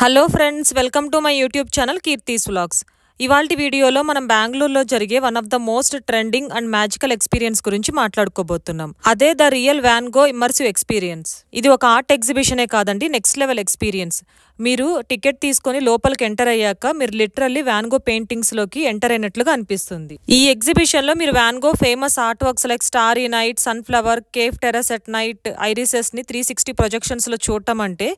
Hello friends, welcome to my YouTube channel Keerthi's vlogs. ఇవాల్టి వీడియోలో మనం బెంగళూరులో జరిగే one of the most trending and magical experience గురించి మాట్లాడుకోబోతున్నాం. అదే the real van go immersive experience. ఇది ఒక ఆర్ట్ ఎగ్జిబిషనే కాదండి, నెక్స్ట్ లెవెల్ ఎక్స్పీరియన్స్. మీరు టికెట్ తీసుకొని లోపలికి ఎంటర్ అయ్యాక మీరు లిటరల్లీ వ్యాన్ గో పెయింటింగ్స్ లోకి ఎంటర్ అయినట్లుగా అనిపిస్తుంది. ఈ ఎగ్జిబిషన్ లో మీరు van go famous art works like starry night, sunflower, cave terrace at night, irises ని 360 ప్రొజెక్షన్స్ లో చూడటం అంటే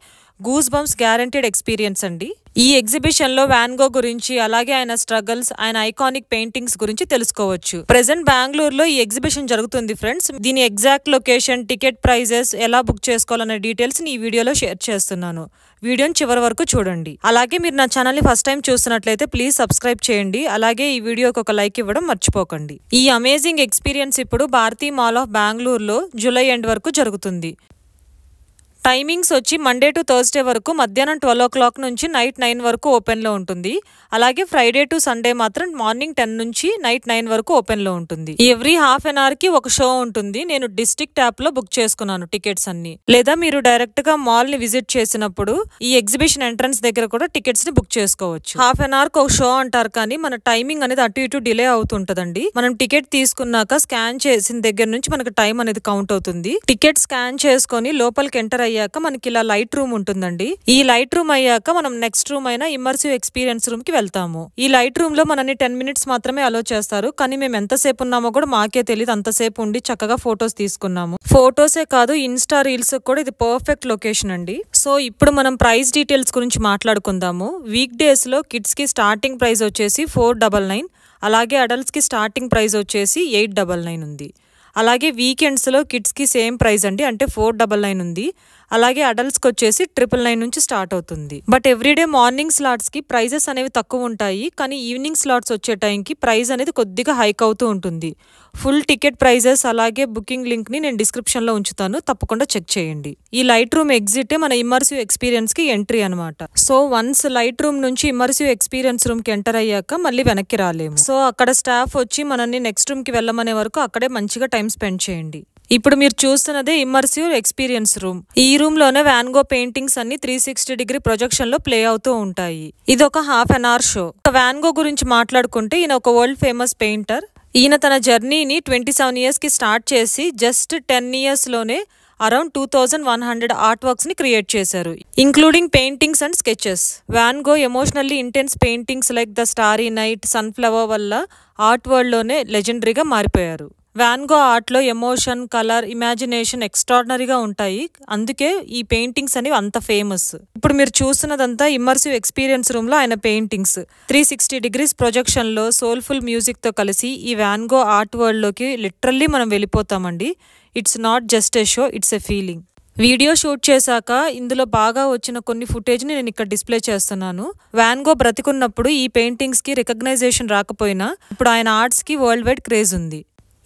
గూస్ బంప్స్ గ్యారంటీడ్ ఎక్స్పీరియన్స్ అండి. ఈ ఎగ్జిబిషన్ లో వ్యాన్ గో గురించి, అలాగే ఆయన స్ట్రగల్స్, ఆయన ఐకానిక్ పెయింటింగ్స్ గురించి తెలుసుకోవచ్చు. ప్రెసెంట్ బెంగళూరులో ఈ ఎగ్జిబిషన్ జరుగుతుంది ఫ్రెండ్స్. దీని ఎగ్జాక్ట్ లొకేషన్, టికెట్ ప్రైజెస్, ఎలా బుక్ చేసుకోవాలనే డీటెయిల్స్ ఈ వీడియోలో షేర్ చేస్తున్నాను. వీడియోని చివరి వరకు చూడండి. అలాగే మీరు నా ఛానల్ ని ఫస్ట్ టైం చూస్తున్నట్లయితే ప్లీజ్ సబ్స్క్రైబ్ చేయండి. అలాగే ఈ వీడియోకి ఒక లైక్ ఇవ్వడం మర్చిపోకండి. ఈ అమేజింగ్ ఎక్స్పీరియన్స్ ఇప్పుడు భారతీ మాల్ ఆఫ్ బెంగళూరులో జూలై ఎండ్ వరకు జరుగుతుంది. టైమింగ్స్ వచ్చి మండే టు థర్స్డే వరకు మధ్యాహ్నం 12 o'clock నుంచి నైట్ 9 వరకు ఓపెన్లో ఉంటుంది. అలాగే ఫ్రైడే టు సండే మాత్రం మార్నింగ్ 10 నుంచి నైట్ 9 వరకు ఓపెన్లో ఉంటుంది. ఎవ్రీ హాఫ్ అన్ అవర్ కి ఒక షో ఉంటుంది. నేను డిస్ట్రిక్ట్ యాప్ లో బుక్ చేసుకున్నాను టికెట్స్ అన్ని. లేదా మీరు డైరెక్ట్ గా మాల్ ని విజిట్ చేసినప్పుడు ఈ ఎగ్జిబిషన్ ఎంట్రన్స్ దగ్గర కూడా టికెట్స్ ని బుక్ చేసుకోవచ్చు. హాఫ్ అన్ అవర్ కి ఒక షో అంటారు, కానీ మన టైమింగ్ అనేది అటు ఇటు డిలే అవుతుంటదండి. మనం టికెట్ తీసుకున్నాక స్కాన్ చేసిన దగ్గర నుంచి మనకు టైం అనేది కౌంట్ అవుతుంది. టికెట్ స్కాన్ చేసుకొని లోపలికి ఎంటర్ అయ్యాక మనకి ఇలా లైట్ రూమ్ ఉంటుందండి. ఈ లైట్ రూమ్ అయ్యాక మనం నెక్స్ట్ రూమ్ అయిన ఇమ్మర్సివ్ ఎక్స్పీరియన్స్ రూమ్ కి వెళ్తాము. ఈ లైట్ రూమ్ లో మనని 10 minutes మాత్రమే అలో చేస్తారు, కానీ మేము ఎంతసేపు ఉన్నామో కూడా మాకే తెలియదు. అంతసేపు ఉండి చక్కగా ఫొటోస్ తీసుకున్నాము. ఫొటోసే కాదు, ఇన్స్టా రీల్స్ కూడా ఇది పర్ఫెక్ట్ లొకేషన్ అండి. సో ఇప్పుడు మనం ప్రైస్ డీటెయిల్స్ గురించి మాట్లాడుకుందాము. వీక్ డేస్ లో కిడ్స్ కి స్టార్టింగ్ ప్రైస్ వచ్చేసి 499, అలాగే అడల్ట్స్ కి స్టార్టింగ్ ప్రైస్ వచ్చేసి 899 ఉంది. అలాగే వీకెండ్స్ లో కిడ్స్ కి సేమ్ ప్రైస్ అండి, అంటే 499 ఉంది. అలాగే అడల్ట్స్ కి వచ్చేసి 999 నుంచి స్టార్ట్ అవుతుంది. బట్ ఎవ్రీడే మార్నింగ్ స్లాట్స్ కి ప్రైజెస్ అనేవి తక్కువ ఉంటాయి, కానీ ఈవినింగ్ స్లాట్స్ వచ్చే టైంకి ప్రైస్ అనేది కొద్దిగా హైక్ అవుతూ ఉంటుంది. ఫుల్ టికెట్ ప్రైజెస్ అలాగే బుకింగ్ లింక్ ని నేను డిస్క్రిప్షన్ లో ఉంచుతాను, తప్పకుండా చెక్ చేయండి. ఈ లైట్ రూమ్ ఎగ్జిట్ మన ఇమ్మర్సివ్ ఎక్స్పీరియన్స్ కి ఎంట్రీ అనమాట. సో వన్స్ లైట్ రూమ్ నుంచి ఇమ్మర్సివ్ ఎక్స్పీరియన్స్ రూమ్ కి ఎంటర్ అయ్యాక మళ్ళీ వెనక్కి రాలేము. సో అక్కడ స్టాఫ్ వచ్చి మనల్ని నెక్స్ట్ రూమ్ కి వెళ్ళమనే వరకు అక్కడే మంచిగా టైం స్పెండ్ చేయండి. ఇప్పుడు మీరు చూస్తున్నదే ఇమ్మర్సివ్ ఎక్స్పీరియన్స్ రూమ్. ఈ రూమ్ లోనే వ్యాన్ గో పెయింటింగ్స్ అన్ని 360 ప్రొజెక్షన్ లో ప్లే అవుతూ ఉంటాయి. ఇది ఒక half an our show. Van go గురించి మాట్లాడుకుంటే ఈయన ఒక వరల్డ్ ఫేమస్ పెయింటర్. ఈయన తన జర్నీని 27 years కి స్టార్ట్ చేసి జస్ట్ 10 years లోనే అరౌండ్ 2100 ఆర్ట్ వర్క్స్ ని క్రియేట్ చేశారు, including paintings and sketches. Van go emotionally intense paintings like the starry night, sunflower వల్ల ఆర్ట్ వరల్డ్ లోనే లెజెండరీగా మారిపోయారు. వ్యాన్ గో ఆర్ట్ లో ఎమోషన్, కలర్, ఇమాజినేషన్ ఎక్స్ట్రాడినరీగా ఉంటాయి. అందుకే ఈ పెయింటింగ్స్ అనేవి అంత ఫేమస్. ఇప్పుడు మీరు చూస్తున్నదంతా ఇమ్మర్సివ్ ఎక్స్పీరియన్స్ రూమ్ లో ఆయన పెయింటింగ్స్. 360 ప్రొజెక్షన్ లో సోల్ఫుల్ మ్యూజిక్ తో కలిసి ఈ వ్యాన్ గో ఆర్ట్ వరల్డ్ లోకి లిటరల్లీ మనం వెళ్ళిపోతామండి. It's not just a show, it's a feeling. Video shoot చేశాక ఇందులో బాగా వచ్చిన కొన్ని ఫుటేజ్ ని నేను ఇక్కడ డిస్ప్లే చేస్తున్నాను. వ్యాన్ గో బ్రతికున్నప్పుడు ఈ పెయింటింగ్స్ కి రికగ్నైజేషన్ రాకపోయినా ఇప్పుడు ఆయన ఆర్ట్స్ కి వరల్డ్ వైడ్ క్రేజ్ ఉంది.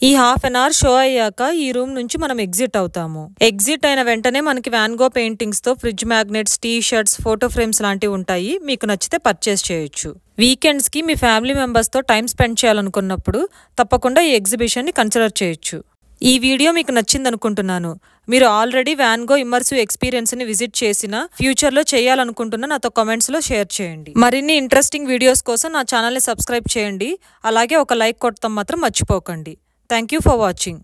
ఈ హాఫ్ అన్ అవర్ షో అయ్యాక ఈ రూమ్ నుంచి మనం ఎగ్జిట్ అవుతాము. ఎగ్జిట్ అయిన వెంటనే మనకి వ్యాన్ గో పెయింటింగ్స్ తో fridge magnets, T shirts, photo frames లాంటివి ఉంటాయి. మీకు నచ్చితే పర్చేస్ చేయొచ్చు. వీకెండ్స్ కి మీ ఫ్యామిలీ మెంబర్స్ తో టైం స్పెండ్ చేయాలనుకున్నప్పుడు తప్పకుండా ఈ ఎగ్జిబిషన్ ని కన్సిడర్ చేయొచ్చు. ఈ వీడియో మీకు నచ్చింది అనుకుంటున్నాను. మీరు already van go immersive experience ని విజిట్ చేసిన, ఫ్యూచర్ లో చేయాలనుకుంటున్నా నాతో కామెంట్స్ లో షేర్ చేయండి. మరిన్ని ఇంట్రెస్టింగ్ వీడియోస్ కోసం నా ఛానల్ ని సబ్స్క్రైబ్ చేయండి. అలాగే ఒక లైక్ కొట్టడం మాత్రం మర్చిపోకండి. Thank you for watching.